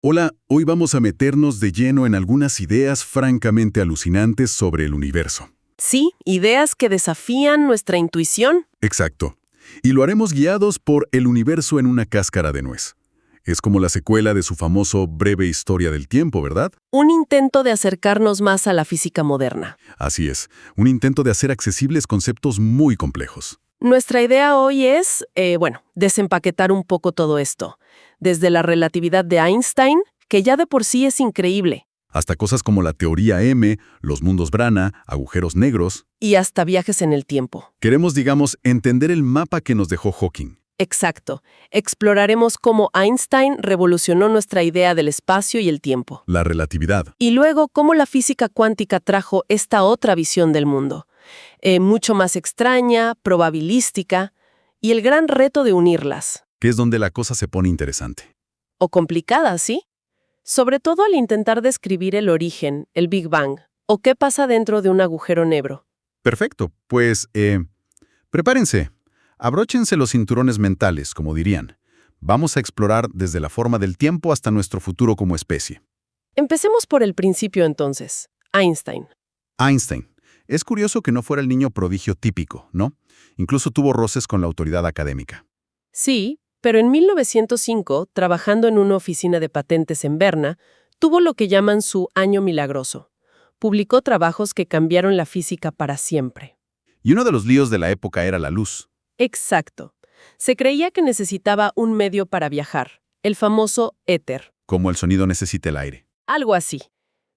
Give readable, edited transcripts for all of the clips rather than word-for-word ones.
Hola, hoy vamos a meternos de lleno en algunas ideas francamente alucinantes sobre el universo. Sí, ideas que desafían nuestra intuición. Exacto. Y lo haremos guiados por El universo en una cáscara de nuez. Es como la secuela de su famoso Breve historia del tiempo, ¿verdad? Un intento de acercarnos más a la física moderna. Así es, un intento de hacer accesibles conceptos muy complejos. Nuestra idea hoy es, desempaquetar un poco todo esto. Desde la relatividad de Einstein, que ya de por sí es increíble, Hasta cosas como la teoría M, los mundos Brana, agujeros negros. y hasta viajes en el tiempo. Queremos, digamos, entender el mapa que nos dejó Hawking. Exacto. Exploraremos cómo Einstein revolucionó nuestra idea del espacio y el tiempo. La relatividad. Y luego cómo la física cuántica trajo esta otra visión del mundo. Mucho más extraña, probabilística, y el gran reto de unirlas. Que es donde la cosa se pone interesante. O complicada, ¿sí? Sobre todo al intentar describir el origen, el Big Bang, o qué pasa dentro de un agujero negro. Perfecto, pues prepárense, abróchense los cinturones mentales, como dirían. Vamos a explorar desde la forma del tiempo hasta nuestro futuro como especie. Empecemos por el principio entonces. Einstein. Einstein. Es curioso que no fuera el niño prodigio típico, ¿no? Incluso tuvo roces con la autoridad académica. Sí, pero en 1905, trabajando en una oficina de patentes en Berna, tuvo lo que llaman su año milagroso. Publicó trabajos que cambiaron la física para siempre. Y uno de los líos de la época era la luz. Exacto. Se creía que necesitaba un medio para viajar, el famoso éter. Como el sonido necesita el aire. Algo así.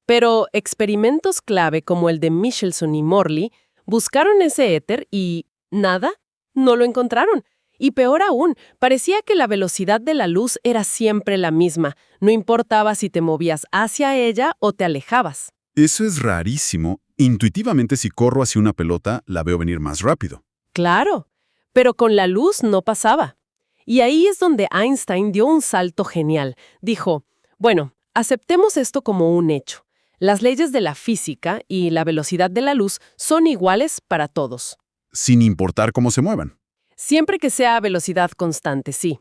Pero experimentos clave como el de Michelson y Morley buscaron ese éter y nada, no lo encontraron. Y peor aún, parecía que la velocidad de la luz era siempre la misma, no importaba si te movías hacia ella o te alejabas. Eso es rarísimo. Intuitivamente, si corro hacia una pelota, la veo venir más rápido. Claro, pero con la luz no pasaba. Y ahí es donde Einstein dio un salto genial. Dijo, bueno, aceptemos esto como un hecho. Las leyes de la física y la velocidad de la luz son iguales para todos. Sin importar cómo se muevan. Siempre que sea a velocidad constante, sí.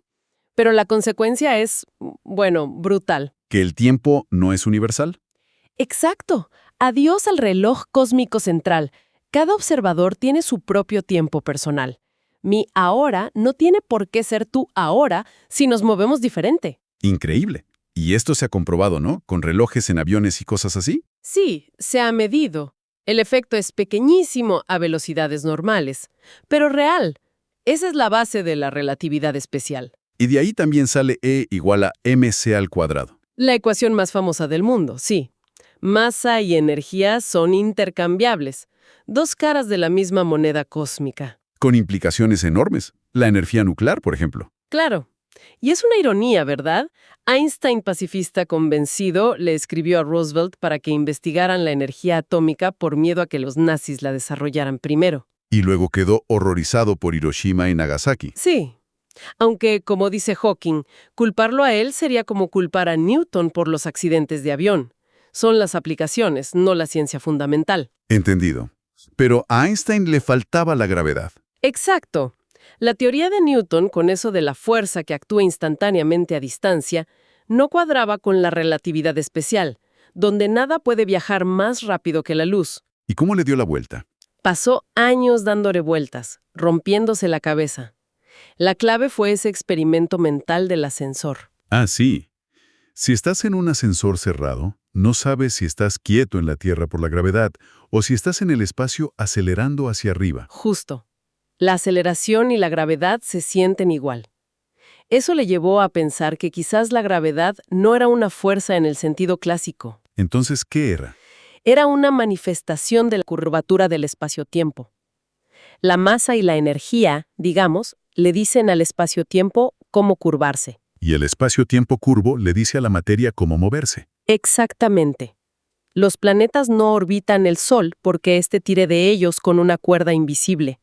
Pero la consecuencia es, brutal. ¿Que el tiempo no es universal? Exacto. Adiós al reloj cósmico central. Cada observador tiene su propio tiempo personal. Mi ahora no tiene por qué ser tu ahora si nos movemos diferente. Increíble. Y esto se ha comprobado, ¿no? Con relojes en aviones y cosas así. Sí, se ha medido. El efecto es pequeñísimo a velocidades normales, pero real. Esa es la base de la relatividad especial. Y de ahí también sale E igual a mc al cuadrado. La ecuación más famosa del mundo, sí. Masa y energía son intercambiables, dos caras de la misma moneda cósmica. Con implicaciones enormes. La energía nuclear, por ejemplo. Claro. Y es una ironía, ¿verdad? Einstein, pacifista convencido, le escribió a Roosevelt para que investigaran la energía atómica por miedo a que los nazis la desarrollaran primero. Y luego quedó horrorizado por Hiroshima y Nagasaki. Sí. Aunque, como dice Hawking, culparlo a él sería como culpar a Newton por los accidentes de avión. Son las aplicaciones, no la ciencia fundamental. Entendido. Pero a Einstein le faltaba la gravedad. Exacto. La teoría de Newton, con eso de la fuerza que actúa instantáneamente a distancia, no cuadraba con la relatividad especial, donde nada puede viajar más rápido que la luz. ¿Y cómo le dio la vuelta? Pasó años dándole vueltas, rompiéndose la cabeza. La clave fue ese experimento mental del ascensor. Ah, sí. Si estás en un ascensor cerrado, no sabes si estás quieto en la Tierra por la gravedad o si estás en el espacio acelerando hacia arriba. Justo. La aceleración y la gravedad se sienten igual. Eso le llevó a pensar que quizás la gravedad no era una fuerza en el sentido clásico. Entonces, ¿qué era? Era una manifestación de la curvatura del espacio-tiempo. La masa y la energía, digamos, le dicen al espacio-tiempo cómo curvarse. Y el espacio-tiempo curvo le dice a la materia cómo moverse. Exactamente. Los planetas no orbitan el Sol porque éste tire de ellos con una cuerda invisible.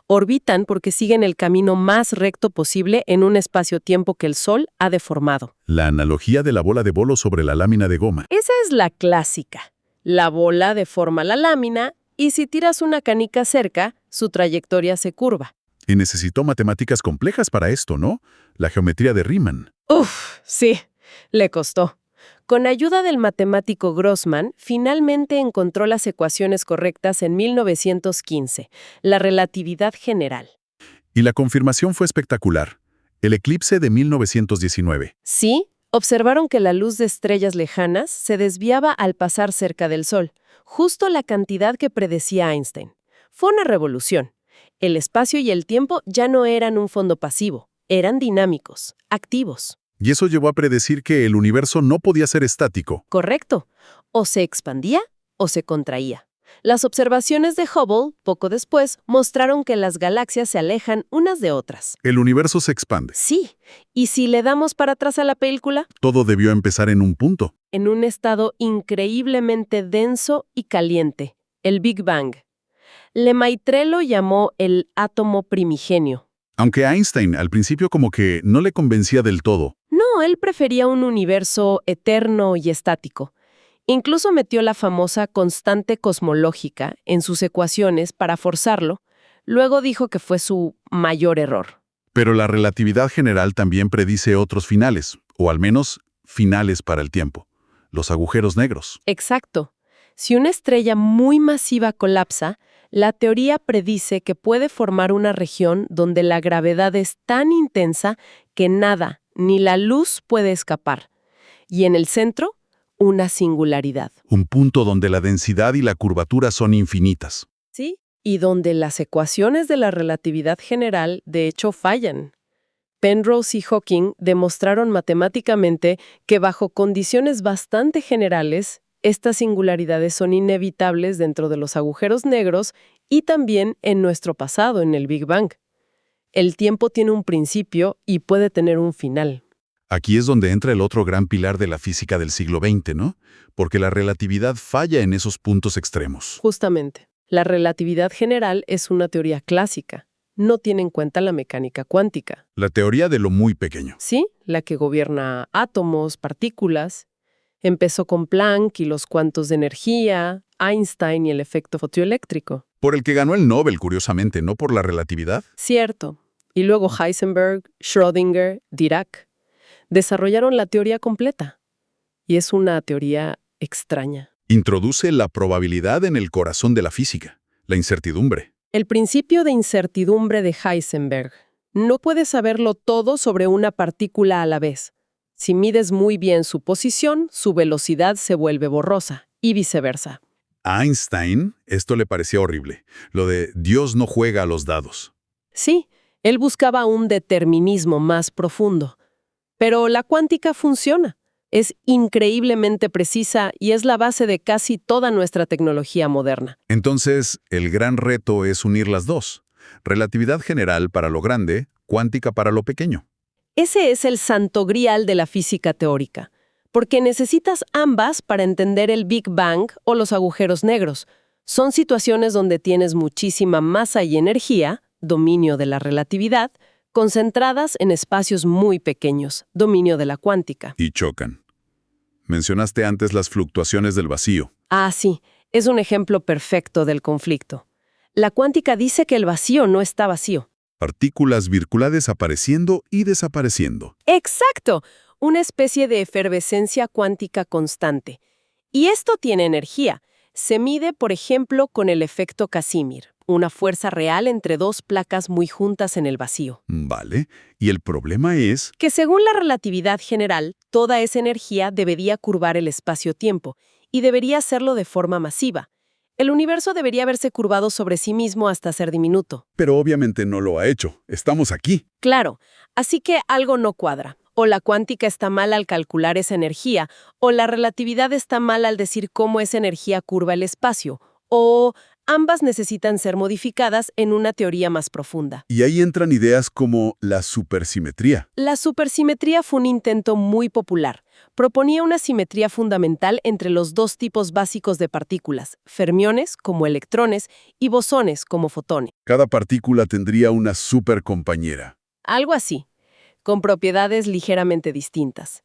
Orbitan porque siguen el camino más recto posible en un espacio-tiempo que el Sol ha deformado. La analogía de la bola de bolo sobre la lámina de goma. Esa es la clásica. La bola deforma la lámina y si tiras una canica cerca, su trayectoria se curva. Y necesitó matemáticas complejas para esto, ¿no? La geometría de Riemann. Uf, sí. Le costó. Con ayuda del matemático Grossman, finalmente encontró las ecuaciones correctas en 1915, la relatividad general. Y la confirmación fue espectacular. El eclipse de 1919. Sí, observaron que la luz de estrellas lejanas se desviaba al pasar cerca del Sol, justo la cantidad que predecía Einstein. Fue una revolución. El espacio y el tiempo ya no eran un fondo pasivo, eran dinámicos, activos. Y eso llevó a predecir que el universo no podía ser estático. Correcto. O se expandía o se contraía. Las observaciones de Hubble, poco después, mostraron que las galaxias se alejan unas de otras. El universo se expande. Sí, y si le damos para atrás a la película, Todo debió empezar en un punto. en un estado increíblemente denso y caliente, el Big Bang. Lemaitre lo llamó el átomo primigenio. Aunque Einstein al principio como que no le convencía del todo. No, él prefería un universo eterno y estático. Incluso metió la famosa constante cosmológica en sus ecuaciones para forzarlo. Luego dijo que fue su mayor error. Pero la relatividad general también predice otros finales, o al menos finales para el tiempo. Los agujeros negros. Exacto. Si una estrella muy masiva colapsa, la teoría predice que puede formar una región donde la gravedad es tan intensa que nada, ni la luz puede escapar. Y en el centro, una singularidad. Un punto donde la densidad y la curvatura son infinitas. ¿Sí? Y donde las ecuaciones de la relatividad general, de hecho, fallan. Penrose y Hawking demostraron matemáticamente que bajo condiciones bastante generales, estas singularidades son inevitables dentro de los agujeros negros y también en nuestro pasado, en el Big Bang. El tiempo tiene un principio y puede tener un final. Aquí es donde entra el otro gran pilar de la física del siglo XX, ¿no? Porque la relatividad falla en esos puntos extremos. Justamente, la relatividad general es una teoría clásica. No tiene en cuenta la mecánica cuántica. La teoría de lo muy pequeño. Sí, la que gobierna átomos, partículas. Empezó con Planck y los cuantos de energía, Einstein y el efecto fotoeléctrico. Por el que ganó el Nobel, curiosamente, no por la relatividad. Cierto. Y luego Heisenberg, Schrödinger, Dirac. Desarrollaron la teoría completa. Y es una teoría extraña. Introduce la probabilidad en el corazón de la física, la incertidumbre. El principio de incertidumbre de Heisenberg. No puedes saberlo todo sobre una partícula a la vez. Si mides muy bien su posición, su velocidad se vuelve borrosa, y viceversa. A Einstein esto le parecía horrible, lo de Dios no juega a los dados. Sí, él buscaba un determinismo más profundo. Pero la cuántica funciona. Es increíblemente precisa y es la base de casi toda nuestra tecnología moderna. Entonces, el gran reto es unir las dos. Relatividad general para lo grande, cuántica para lo pequeño. Ese es el santo grial de la física teórica, porque necesitas ambas para entender el Big Bang o los agujeros negros. Son situaciones donde tienes muchísima masa y energía, dominio de la relatividad, concentradas en espacios muy pequeños, dominio de la cuántica. Y chocan. Mencionaste antes las fluctuaciones del vacío. Ah, sí, es un ejemplo perfecto del conflicto. La cuántica dice que el vacío no está vacío. Partículas virculares apareciendo y desapareciendo. ¡Exacto! Una especie de efervescencia cuántica constante. Y esto tiene energía. Se mide, por ejemplo, con el efecto Casimir, una fuerza real entre dos placas muy juntas en el vacío. Vale. Y el problema es... Que según la relatividad general, toda esa energía debería curvar el espacio-tiempo, y debería hacerlo de forma masiva. El universo debería haberse curvado sobre sí mismo hasta ser diminuto. Pero obviamente no lo ha hecho. Estamos aquí. Claro, así que algo no cuadra. O la cuántica está mal al calcular esa energía, o la relatividad está mal al decir cómo esa energía curva el espacio, o ambas necesitan ser modificadas en una teoría más profunda. Y ahí entran ideas como la supersimetría. La supersimetría fue un intento muy popular. Proponía una simetría fundamental entre los dos tipos básicos de partículas, fermiones, como electrones, y bosones, como fotones. Cada partícula tendría una supercompañera. Algo así, con propiedades ligeramente distintas.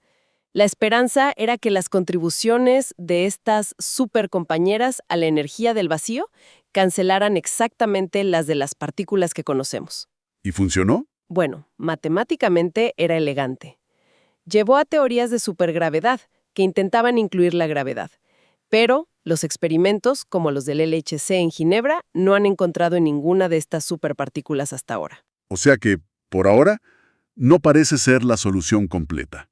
La esperanza era que las contribuciones de estas supercompañeras a la energía del vacío cancelaran exactamente las de las partículas que conocemos. ¿Y funcionó? Bueno, matemáticamente era elegante. llevó a teorías de supergravedad, que intentaban incluir la gravedad. Pero los experimentos, como los del LHC en Ginebra, no han encontrado en ninguna de estas superpartículas hasta ahora. O sea que, por ahora, no parece ser la solución completa.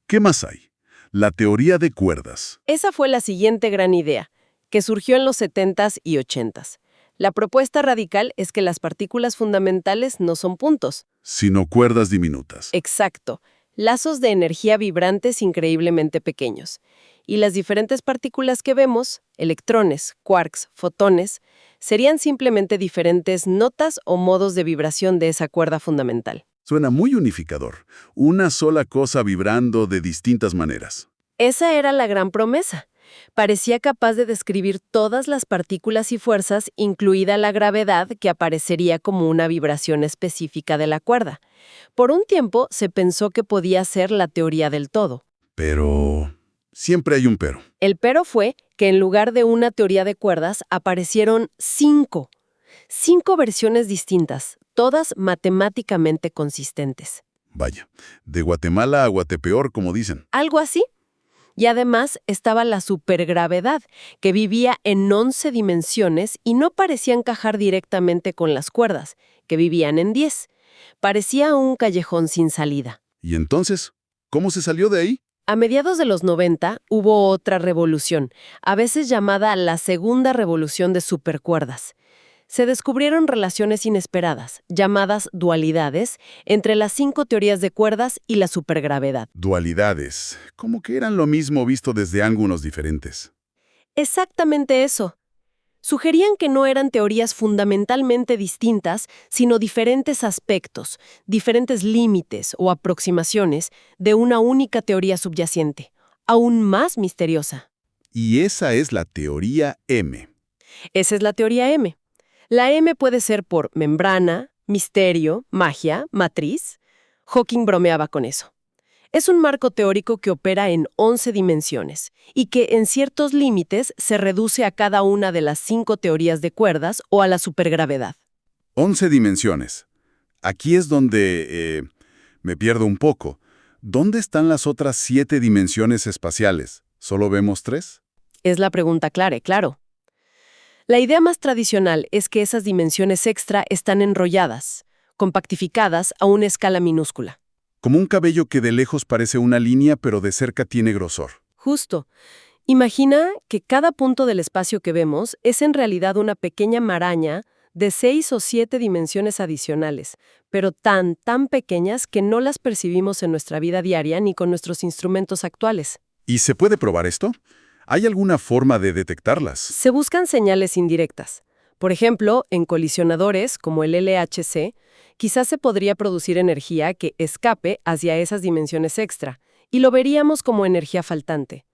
¿Qué más hay? La teoría de cuerdas. Esa fue la siguiente gran idea, que surgió en los 70s y 80s. La propuesta radical es que las partículas fundamentales no son puntos. Sino cuerdas diminutas. Exacto, lazos de energía vibrantes increíblemente pequeños. Y las diferentes partículas que vemos, electrones, quarks, fotones, serían simplemente diferentes notas o modos de vibración de esa cuerda fundamental. Suena muy unificador. Una sola cosa vibrando de distintas maneras. Esa era la gran promesa. Parecía capaz de describir todas las partículas y fuerzas, incluida la gravedad, que aparecería como una vibración específica de la cuerda. Por un tiempo se pensó que podía ser la teoría del todo. Pero siempre hay un pero. El pero fue que en lugar de una teoría de cuerdas aparecieron 5 versiones distintas, todas matemáticamente consistentes. Vaya, de Guatemala a Guatepeor, como dicen. Algo así. Y además estaba la supergravedad, que vivía en 11 dimensiones y no parecía encajar directamente con las cuerdas, que vivían en 10. Parecía un callejón sin salida. ¿Y entonces, cómo se salió de ahí? A mediados de los 90 hubo otra revolución, a veces llamada la segunda revolución de supercuerdas. Se descubrieron relaciones inesperadas, llamadas dualidades, entre las 5 teorías de cuerdas y la supergravedad. Dualidades, como que eran lo mismo visto desde ángulos diferentes. Exactamente eso. Sugerían que no eran teorías fundamentalmente distintas, sino diferentes aspectos, diferentes límites o aproximaciones de una única teoría subyacente, aún más misteriosa. Y esa es la teoría M. Esa es la teoría M. La M puede ser por membrana, misterio, magia, matriz. Hawking bromeaba con eso. Es un marco teórico que opera en 11 dimensiones y que en ciertos límites se reduce a cada una de las 5 teorías de cuerdas o a la supergravedad. 11 dimensiones. Aquí es donde me pierdo un poco. ¿Dónde están las otras 7 dimensiones espaciales? ¿Solo vemos 3? Es la pregunta claro. La idea más tradicional es que esas dimensiones extra están enrolladas, compactificadas a una escala minúscula. Como un cabello que de lejos parece una línea, pero de cerca tiene grosor. Justo. Imagina que cada punto del espacio que vemos es en realidad una pequeña maraña de 6 o 7 dimensiones adicionales, pero tan pequeñas que no las percibimos en nuestra vida diaria ni con nuestros instrumentos actuales. ¿Y se puede probar esto? ¿Hay alguna forma de detectarlas? Se buscan señales indirectas. Por ejemplo, en colisionadores como el LHC, quizás se podría producir energía que escape hacia esas dimensiones extra, y lo veríamos como energía faltante.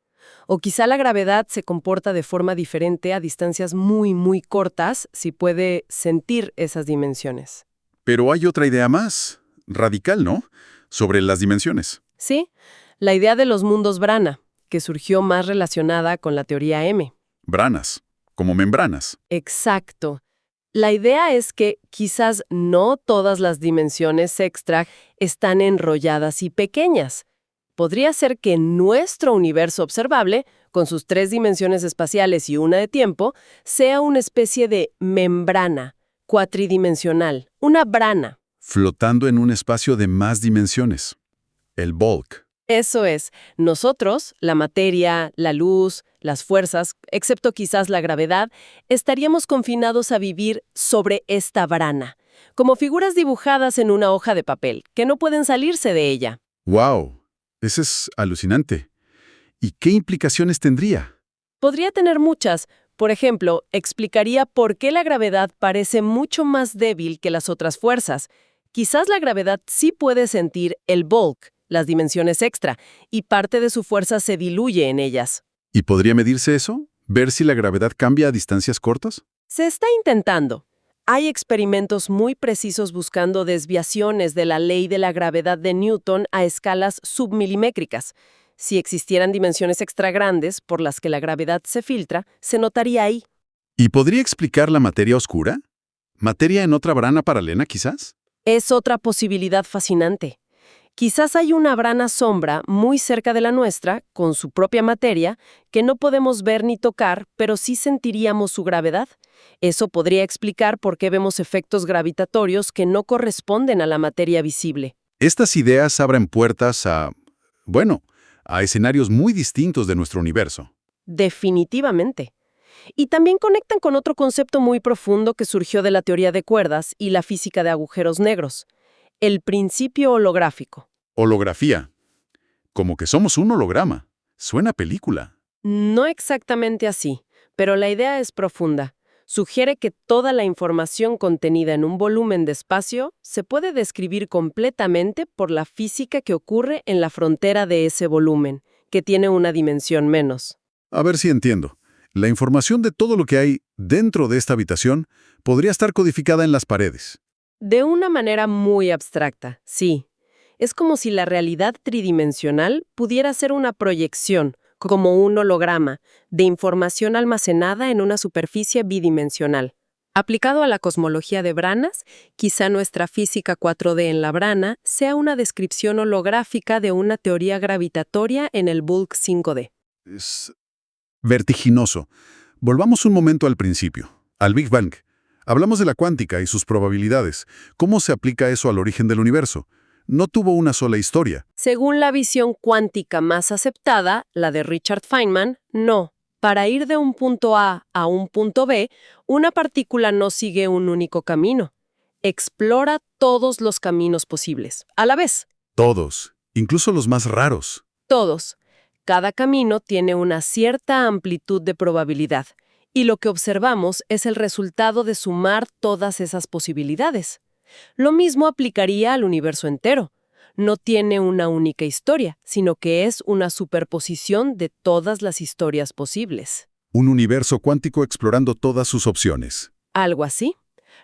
O quizá la gravedad se comporta de forma diferente a distancias muy cortas si puede sentir esas dimensiones. Pero hay otra idea más, radical, ¿no? Sobre las dimensiones. Sí, la idea de los mundos Brana, que surgió más relacionada con la teoría M. Branas, como membranas. Exacto. La idea es que quizás no todas las dimensiones extra están enrolladas y pequeñas. Podría ser que nuestro universo observable, con sus 3 dimensiones espaciales y una de tiempo, sea una especie de membrana cuatridimensional, una brana. Flotando en un espacio de más dimensiones. El bulk. Eso es, nosotros, la materia, la luz, las fuerzas, excepto quizás la gravedad, estaríamos confinados a vivir sobre esta brana, como figuras dibujadas en una hoja de papel, que no pueden salirse de ella. ¡Wow! Eso es alucinante. ¿Y qué implicaciones tendría? Podría tener muchas. Por ejemplo, explicaría por qué la gravedad parece mucho más débil que las otras fuerzas. Quizás la gravedad sí puede sentir el bulk, las dimensiones extra, y parte de su fuerza se diluye en ellas. ¿Y podría medirse eso? ¿Ver si la gravedad cambia a distancias cortas? Se está intentando. Hay experimentos muy precisos buscando desviaciones de la ley de la gravedad de Newton a escalas submilimétricas. Si existieran dimensiones extra grandes por las que la gravedad se filtra, se notaría ahí. ¿Y podría explicar la materia oscura? ¿Materia en otra brana paralela, quizás? Es otra posibilidad fascinante. Quizás hay una brana sombra muy cerca de la nuestra, con su propia materia, que no podemos ver ni tocar, pero sí sentiríamos su gravedad. Eso podría explicar por qué vemos efectos gravitatorios que no corresponden a la materia visible. Estas ideas abren puertas bueno, a escenarios muy distintos de nuestro universo. Definitivamente. Y también conectan con otro concepto muy profundo que surgió de la teoría de cuerdas y la física de agujeros negros: el principio holográfico. Holografía. Como que somos un holograma. Suena a película. No exactamente así, pero la idea es profunda. Sugiere que toda la información contenida en un volumen de espacio se puede describir completamente por la física que ocurre en la frontera de ese volumen, que tiene una dimensión menos. A ver si entiendo. La información de todo lo que hay dentro de esta habitación podría estar codificada en las paredes. De una manera muy abstracta, sí. Es como si la realidad tridimensional pudiera ser una proyección, como un holograma, de información almacenada en una superficie bidimensional. Aplicado a la cosmología de branas, quizá nuestra física 4D en la brana sea una descripción holográfica de una teoría gravitatoria en el bulk 5D. Es vertiginoso. Volvamos un momento al principio, al Big Bang. Hablamos de la cuántica y sus probabilidades. ¿Cómo se aplica eso al origen del universo? No tuvo una sola historia. Según la visión cuántica más aceptada, la de Richard Feynman, no. Para ir de un punto A a un punto B, una partícula no sigue un único camino. Explora todos los caminos posibles, a la vez. Todos, incluso los más raros. Todos. Cada camino tiene una cierta amplitud de probabilidad, y lo que observamos es el resultado de sumar todas esas posibilidades. Lo mismo aplicaría al universo entero. No tiene una única historia, sino que es una superposición de todas las historias posibles. Un universo cuántico explorando todas sus opciones. Algo así.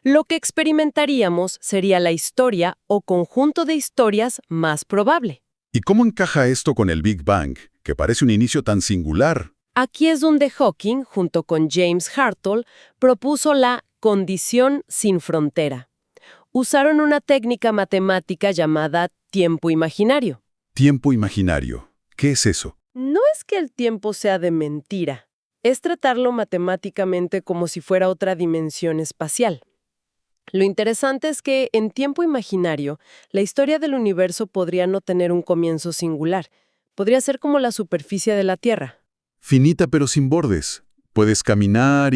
Lo que experimentaríamos sería la historia o conjunto de historias más probable. ¿Y cómo encaja esto con el Big Bang, que parece un inicio tan singular? Aquí es donde Hawking, junto con James Hartle, propuso la condición sin frontera. Usaron una técnica matemática llamada tiempo imaginario. Tiempo imaginario. ¿Qué es eso? No es que el tiempo sea de mentira, es tratarlo matemáticamente como si fuera otra dimensión espacial. Lo interesante es que en tiempo imaginario, la historia del universo podría no tener un comienzo singular. Podría ser como la superficie de la Tierra. Finita pero sin bordes. Puedes caminar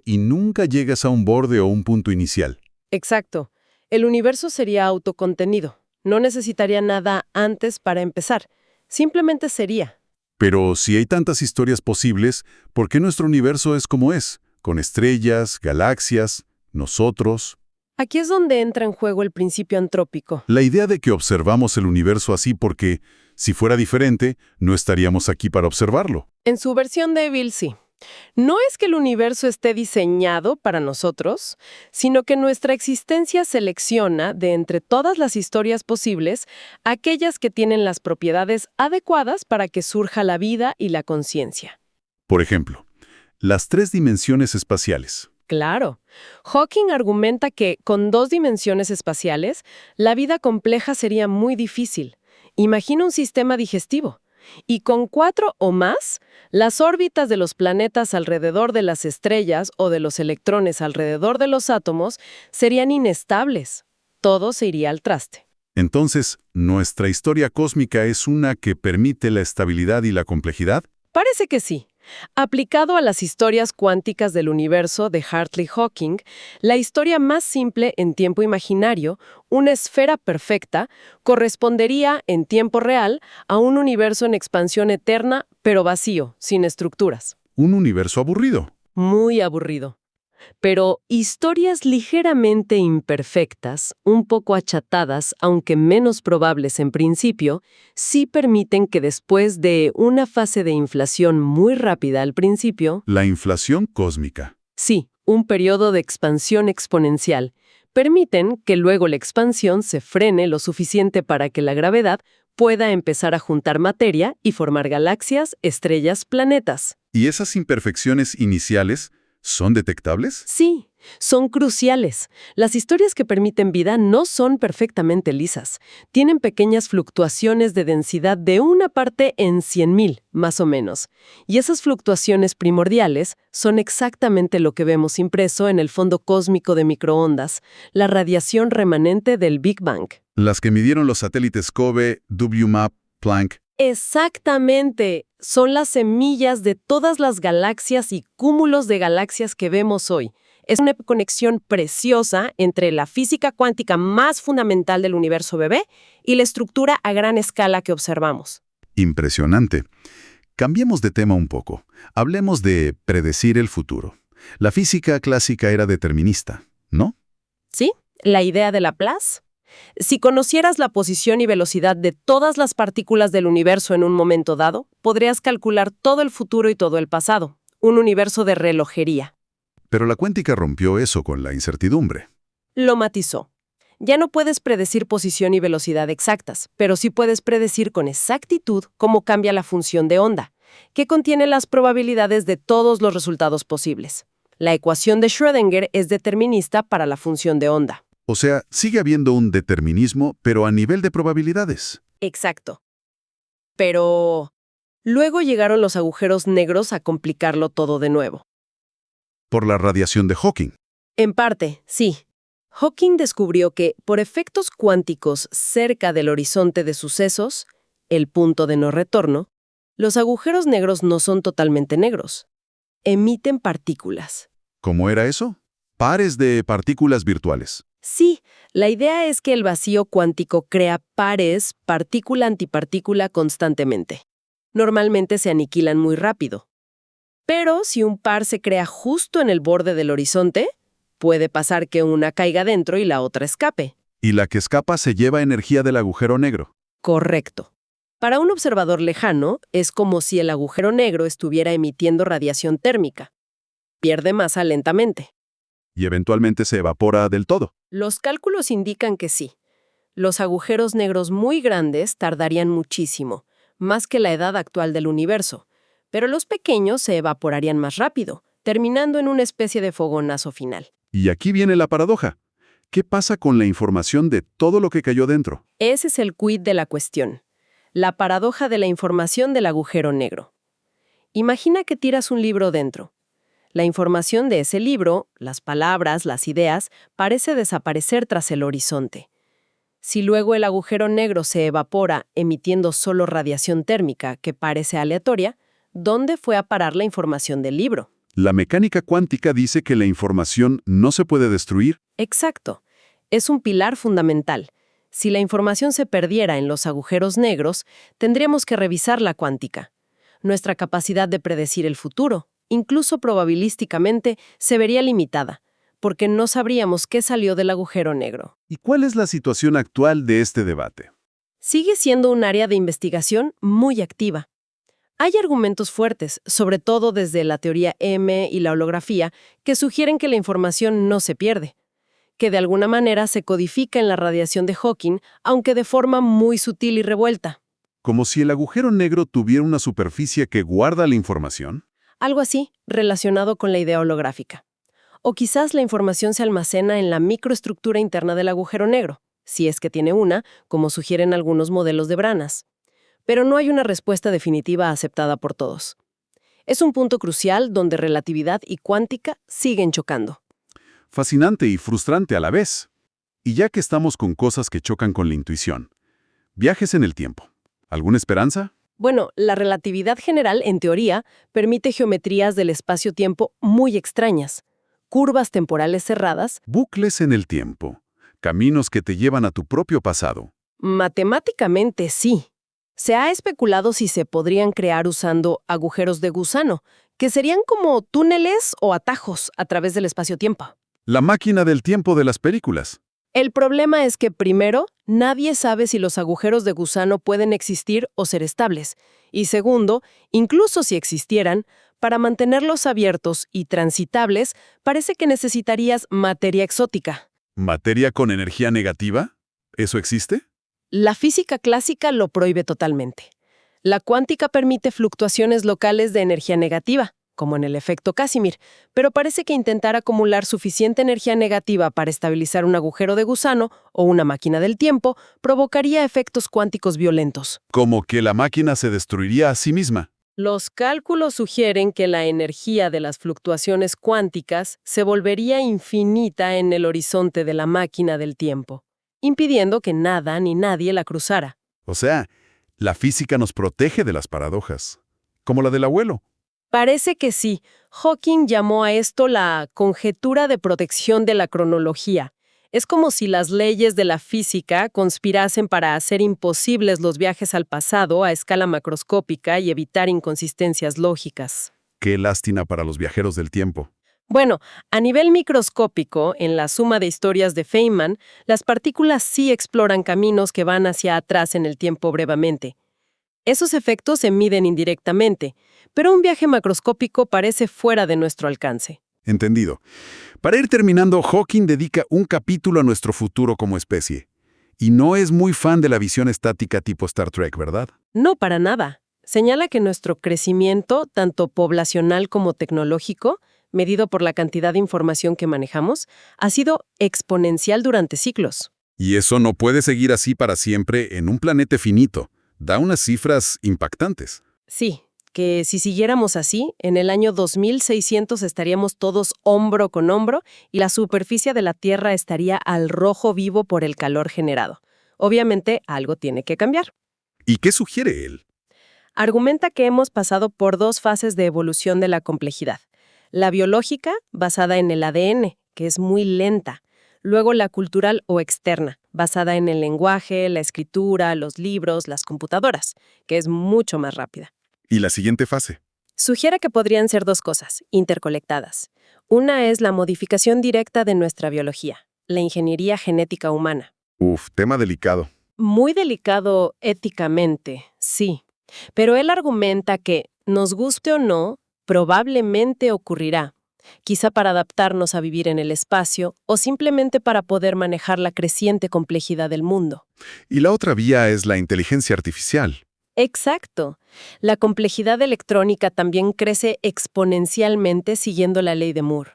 y nunca llegas a un borde o un punto inicial. Exacto. El universo sería autocontenido. No necesitaría nada antes para empezar. Simplemente sería. Pero si hay tantas historias posibles, ¿por qué nuestro universo es como es? Con estrellas, galaxias, nosotros. Aquí es donde entra en juego el principio antrópico. La idea de que observamos el universo así porque, si fuera diferente, no estaríamos aquí para observarlo. En su versión débil, sí. No es que el universo esté diseñado para nosotros, sino que nuestra existencia selecciona, de entre todas las historias posibles, aquellas que tienen las propiedades adecuadas para que surja la vida y la conciencia. Por ejemplo, las 3 dimensiones espaciales. Claro. Hawking argumenta que, con 2 dimensiones espaciales, la vida compleja sería muy difícil. Imagina un sistema digestivo. Y con 4 o más, las órbitas de los planetas alrededor de las estrellas o de los electrones alrededor de los átomos serían inestables. Todo se iría al traste. Entonces, ¿nuestra historia cósmica es una que permite la estabilidad y la complejidad? Parece que sí. Aplicado a las historias cuánticas del universo de Hartley-Hawking, la historia más simple en tiempo imaginario, una esfera perfecta, correspondería en tiempo real a un universo en expansión eterna, pero vacío, sin estructuras. Un universo aburrido. Muy aburrido. Pero historias ligeramente imperfectas, un poco achatadas, aunque menos probables en principio, sí permiten que después de una fase de inflación muy rápida al principio, La inflación cósmica. sí, un periodo de expansión exponencial, permiten que luego la expansión se frene lo suficiente para que la gravedad pueda empezar a juntar materia y formar galaxias, estrellas, planetas. Y esas imperfecciones iniciales ¿Son detectables? Sí, son cruciales. Las historias que permiten vida no son perfectamente lisas. Tienen pequeñas fluctuaciones de densidad de una parte en 100.000, más o menos. Y esas fluctuaciones primordiales son exactamente lo que vemos impreso en el fondo cósmico de microondas, la radiación remanente del Big Bang. Las que midieron los satélites COBE, WMAP, Planck. Exactamente. Son las semillas de todas las galaxias y cúmulos de galaxias que vemos hoy. Es una conexión preciosa entre la física cuántica más fundamental del universo bebé y la estructura a gran escala que observamos. Impresionante. Cambiemos de tema un poco. Hablemos de predecir el futuro. La física clásica era determinista, ¿no? ¿Sí? La idea de Laplace. Si conocieras la posición y velocidad de todas las partículas del universo en un momento dado, podrías calcular todo el futuro y todo el pasado. Un universo de relojería. Pero la cuántica rompió eso con la incertidumbre. Lo matizó. Ya no puedes predecir posición y velocidad exactas, pero sí puedes predecir con exactitud cómo cambia la función de onda, que contiene las probabilidades de todos los resultados posibles. La ecuación de Schrödinger es determinista para la función de onda. O sea, sigue habiendo un determinismo, pero a nivel de probabilidades. Exacto. Pero luego llegaron los agujeros negros a complicarlo todo de nuevo. Por la radiación de Hawking. En parte, sí. Hawking descubrió que, por efectos cuánticos cerca del horizonte de sucesos, el punto de no retorno, los agujeros negros no son totalmente negros. Emiten partículas. ¿Cómo era eso? Pares de partículas virtuales. Sí, la idea es que el vacío cuántico crea pares partícula-antipartícula constantemente. Normalmente se aniquilan muy rápido. Pero si un par se crea justo en el borde del horizonte, puede pasar que una caiga dentro y la otra escape. Y la que escapa se lleva energía del agujero negro. Correcto. Para un observador lejano, es como si el agujero negro estuviera emitiendo radiación térmica. Pierde masa lentamente. Y eventualmente se evapora del todo. Los cálculos indican que sí. Los agujeros negros muy grandes tardarían muchísimo, más que la edad actual del universo, pero los pequeños se evaporarían más rápido, terminando en una especie de fogonazo final. Y aquí viene la paradoja. ¿Qué pasa con la información de todo lo que cayó dentro? Ese es el quid de la cuestión. La paradoja de la información del agujero negro. Imagina que tiras un libro dentro. La información de ese libro, las palabras, las ideas, parece desaparecer tras el horizonte. Si luego el agujero negro se evapora emitiendo solo radiación térmica que parece aleatoria, ¿dónde fue a parar la información del libro? La mecánica cuántica dice que la información no se puede destruir. Exacto. Es un pilar fundamental. Si la información se perdiera en los agujeros negros, tendríamos que revisar la cuántica. Nuestra capacidad de predecir el futuro, incluso probabilísticamente, se vería limitada, porque no sabríamos qué salió del agujero negro. ¿Y cuál es la situación actual de este debate? Sigue siendo un área de investigación muy activa. Hay argumentos fuertes, sobre todo desde la teoría M y la holografía, que sugieren que la información no se pierde, que de alguna manera se codifica en la radiación de Hawking, aunque de forma muy sutil y revuelta. Como si el agujero negro tuviera una superficie que guarda la información. Algo así, relacionado con la idea holográfica. O quizás la información se almacena en la microestructura interna del agujero negro, si es que tiene una, como sugieren algunos modelos de branas. Pero no hay una respuesta definitiva aceptada por todos. Es un punto crucial donde relatividad y cuántica siguen chocando. Fascinante y frustrante a la vez. Y ya que estamos con cosas que chocan con la intuición, viajes en el tiempo. ¿Alguna esperanza? Bueno, la relatividad general, en teoría, permite geometrías del espacio-tiempo muy extrañas, curvas temporales cerradas. Bucles en el tiempo. Caminos que te llevan a tu propio pasado. Matemáticamente sí. Se ha especulado si se podrían crear usando agujeros de gusano, que serían como túneles o atajos a través del espacio-tiempo. La máquina del tiempo de las películas. El problema es que, primero, nadie sabe si los agujeros de gusano pueden existir o ser estables. Y segundo, incluso si existieran, para mantenerlos abiertos y transitables, parece que necesitarías materia exótica. ¿Materia con energía negativa? ¿Eso existe? La física clásica lo prohíbe totalmente. La cuántica permite fluctuaciones locales de energía negativa, como en el efecto Casimir, pero parece que intentar acumular suficiente energía negativa para estabilizar un agujero de gusano o una máquina del tiempo provocaría efectos cuánticos violentos. Como que la máquina se destruiría a sí misma. Los cálculos sugieren que la energía de las fluctuaciones cuánticas se volvería infinita en el horizonte de la máquina del tiempo, impidiendo que nada ni nadie la cruzara. O sea, la física nos protege de las paradojas, como la del abuelo. Parece que sí. Hawking llamó a esto la conjetura de protección de la cronología. Es como si las leyes de la física conspirasen para hacer imposibles los viajes al pasado a escala macroscópica y evitar inconsistencias lógicas. Qué lástima para los viajeros del tiempo. Bueno, a nivel microscópico, en la suma de historias de Feynman, las partículas sí exploran caminos que van hacia atrás en el tiempo brevemente. Esos efectos se miden indirectamente, pero un viaje macroscópico parece fuera de nuestro alcance. Entendido. Para ir terminando, Hawking dedica un capítulo a nuestro futuro como especie. Y no es muy fan de la visión estática tipo Star Trek, ¿verdad? No, para nada. Señala que nuestro crecimiento, tanto poblacional como tecnológico, medido por la cantidad de información que manejamos, ha sido exponencial durante siglos. Y eso no puede seguir así para siempre en un planeta finito. Da unas cifras impactantes. Sí, que si siguiéramos así, en el año 2600 estaríamos todos hombro con hombro y la superficie de la Tierra estaría al rojo vivo por el calor generado. Obviamente, algo tiene que cambiar. ¿Y qué sugiere él? Argumenta que hemos pasado por dos fases de evolución de la complejidad. La biológica, basada en el ADN, que es muy lenta. Luego la cultural o externa, basada en el lenguaje, la escritura, los libros, las computadoras, que es mucho más rápida. ¿Y la siguiente fase? Sugiere que podrían ser dos cosas, interconectadas. Una es la modificación directa de nuestra biología, la ingeniería genética humana. Tema delicado. Muy delicado éticamente, sí. Pero él argumenta que, nos guste o no, probablemente ocurrirá. Quizá para adaptarnos a vivir en el espacio o simplemente para poder manejar la creciente complejidad del mundo. Y la otra vía es la inteligencia artificial. Exacto. La complejidad electrónica también crece exponencialmente siguiendo la ley de Moore.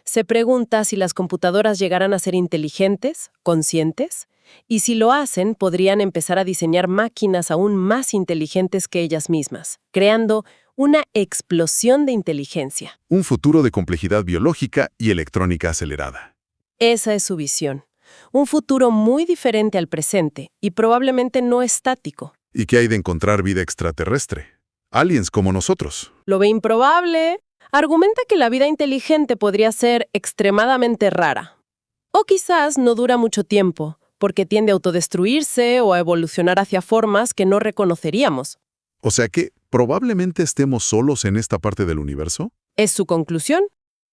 Se pregunta si las computadoras llegarán a ser inteligentes, conscientes, y si lo hacen, podrían empezar a diseñar máquinas aún más inteligentes que ellas mismas, creando una explosión de inteligencia. Un futuro de complejidad biológica y electrónica acelerada. Esa es su visión. Un futuro muy diferente al presente y probablemente no estático. ¿Y qué hay de encontrar vida extraterrestre? Aliens como nosotros. Lo ve improbable. Argumenta que la vida inteligente podría ser extremadamente rara. O quizás no dura mucho tiempo, porque tiende a autodestruirse o a evolucionar hacia formas que no reconoceríamos. O sea que probablemente estemos solos en esta parte del universo. Es su conclusión.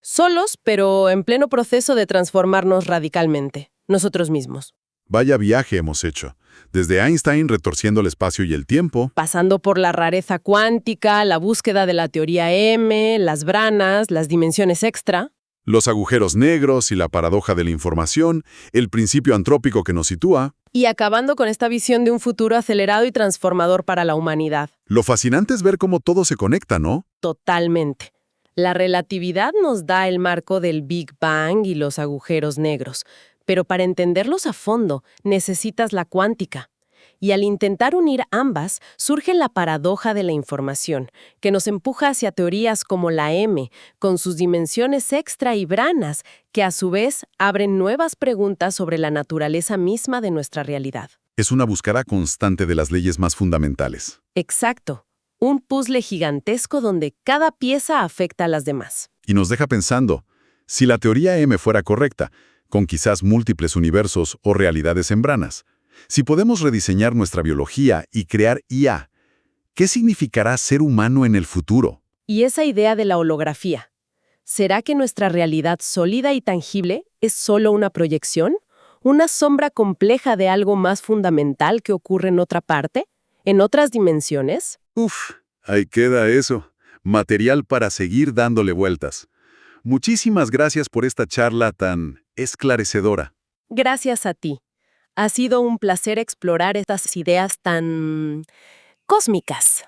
Solos, pero en pleno proceso de transformarnos radicalmente, nosotros mismos. Vaya viaje hemos hecho. Desde Einstein retorciendo el espacio y el tiempo. Pasando por la rareza cuántica, la búsqueda de la teoría M, las branas, las dimensiones extra. Los agujeros negros y la paradoja de la información, el principio antrópico que nos sitúa. Y acabando con esta visión de un futuro acelerado y transformador para la humanidad. Lo fascinante es ver cómo todo se conecta, ¿no? Totalmente. La relatividad nos da el marco del Big Bang y los agujeros negros, pero para entenderlos a fondo necesitas la cuántica. Y al intentar unir ambas, surge la paradoja de la información, que nos empuja hacia teorías como la M, con sus dimensiones extra y branas, que a su vez abren nuevas preguntas sobre la naturaleza misma de nuestra realidad. Es una búsqueda constante de las leyes más fundamentales. Exacto. Un puzzle gigantesco donde cada pieza afecta a las demás. Y nos deja pensando, si la teoría M fuera correcta, con quizás múltiples universos o realidades en branas, si podemos rediseñar nuestra biología y crear IA, ¿qué significará ser humano en el futuro? Y esa idea de la holografía, ¿será que nuestra realidad sólida y tangible es solo una proyección? ¿Una sombra compleja de algo más fundamental que ocurre en otra parte? ¿En otras dimensiones? Ahí queda eso. Material para seguir dándole vueltas. Muchísimas gracias por esta charla tan esclarecedora. Gracias a ti. Ha sido un placer explorar estas ideas tan cósmicas.